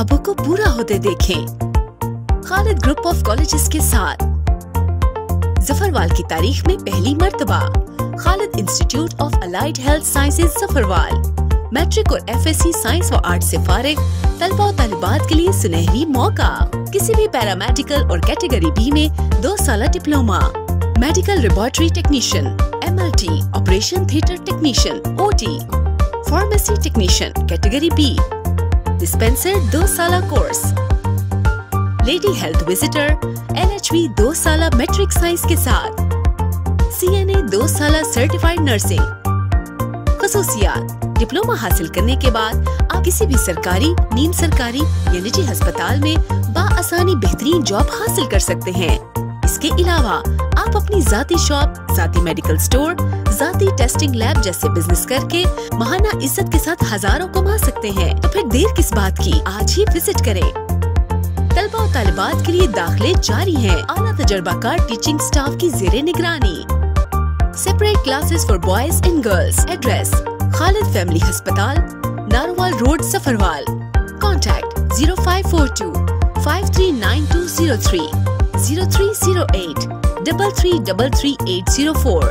ख्वाबों को पूरा होते देखें। खालिद ग्रुप ऑफ कॉलेजेस के साथ जफरवाल की तारीख में पहली मर्तबा Khalid institute of allied health sciences Zafarwal matric और FSC साइंस व आर्ट से फारिग तलबा और तालिबात के लिए सुनहरी मौका। किसी भी पैरामेडिकल और कैटेगरी बी में 2 साल diploma, medical laboratory technician, MLT, operation theatre technician, OT, pharmacy technician category B, dispenser 2 साल course, lady health visitor, LHV 2 साल मैट्रिक साइंस के साथ, CNA 2 साल सर्टिफाइड नर्सिंग। खसूसियात: डिप्लोमा हासिल करने के बाद आप किसी भी सरकारी, नीम सरकारी या निजी अस्पताल में बाआसानी बेहतरीन जॉब हासिल कर सकते हैं। इसके अलावा आप अपनी जाती शॉप, जाती मेडिकल स्टोर, जाती टेस्टिंग लैब जैसे बिजनेस करके महाना इज्जत के साथ हजारों कमा सकते हैं। तो फिर देर किस बात की, आज ही विजिट करें। तलबा और तालिबात के लिए दाखिले जारी हैं। आला तजर्बाकार टीचिंग स्टाफ की ज़ेरे निगरानी। Separate classes for boys and girls. Address: Khalid family अस्पताल, नारोवाल रोड, सफरवाल। कॉन्टैक्ट 0542 539203 0308 3333 804।